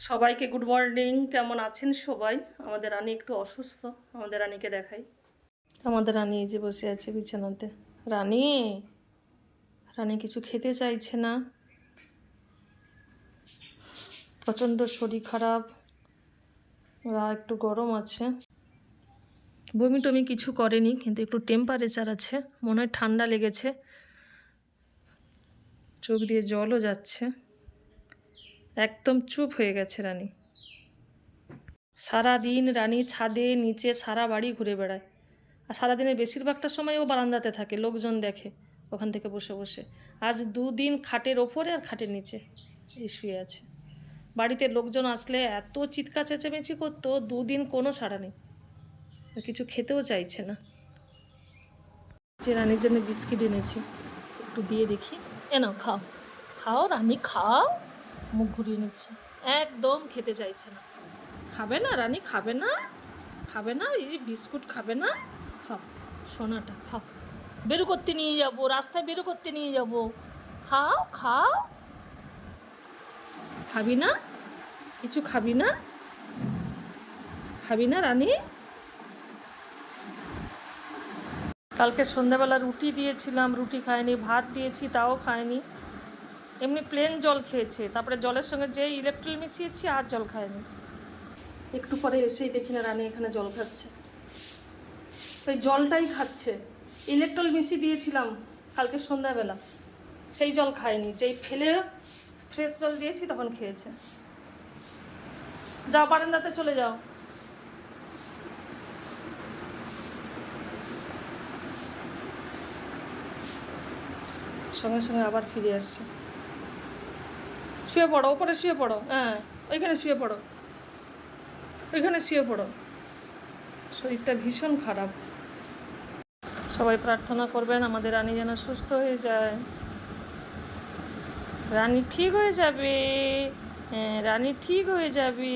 সবাইকে good morning. কেমন আছেন সবাই? আমাদের রানী একটু অসুস্থ, আমাদের রানীকে দেখাই। আমাদের রানী এই যে বসে আছে বিছানাতে। রানী রানী কিছু খেতে চাইছে না, প্রচণ্ড শরীর খারাপ, গা একটু গরম আছে, বমি টমি কিছু করেনি কিন্তু একটু টেম্পারেচার আছে, মনে হয় ঠান্ডা লেগেছে, চোখ দিয়ে জলও যাচ্ছে, একদম চুপ হয়ে গেছে রানী। সারাদিন রানী ছাদে নিচে সারা বাড়ি ঘুরে বেড়ায়, আর সারাদিনের বেশিরভাগটা সময় ও বারান্দাতে থাকে, লোকজন দেখে ওখান থেকে বসে বসে। আজ দুদিন খাটের ওপরে আর খাটের নিচে এই শুয়ে আছে। বাড়িতে লোকজন আসলে এত চিৎকার চেঁচামেচি করতো, দুদিন কোনো সাড়া নেই, কিছু খেতেও চাইছে না। যে রানীর জন্য বিস্কিট এনেছি, একটু দিয়ে দেখি। এ নাও খাও, খাও রানী খাও। মুখ ঘুরিয়ে নিচ্ছে, একদম খেতে চাইছে না। খাবে না রানী, খাবে না, খাবে না, এই যে বিস্কুট খাবে না। খাও সোনাটা, খাও। বেরো করতে নিয়ে যাবো, রাস্তায় বেরো করতে নিয়ে যাবো, খাও খাও। খাবি না, কিছু খাবি না, খাবি না রানী? কালকে সন্ধ্যাবেলা রুটি দিয়েছিলাম, রুটি খায়নি। ভাত দিয়েছি, তাও খায়নি। এমনি প্লেন জল খেয়েছে, তারপরে জলের সঙ্গে যে ইলেকট্রল মিশিয়েছি আর জল খায়নি। একটু পরে এসেই দেখি না রানী এখানে জল খাচ্ছে, ওই জলটাই খাচ্ছে। ইলেকট্রল মিশিয়ে দিয়েছিলাম কালকে সন্ধ্যাবেলা, সেই জল খায়নি, যেই ফেলে ফ্রেশ জল দিয়েছি তখন খেয়েছে। যাও বারান্দাতে চলে যাও। সঙ্গে সঙ্গে আবার ফিরে আসছে। শুয়ে পড়ো, ওপরে শুয়ে পড়ো, হ্যাঁ ওইখানে শুয়ে পড়ো, ওইখানে শুয়ে পড়ো। শরীরটা ভীষণ খারাপ। সবাই প্রার্থনা করবেন আমাদের রানী যেন সুস্থ হয়ে যায়। রানী ঠিক হয়ে যাবে, হ্যাঁ রানী ঠিক হয়ে যাবে।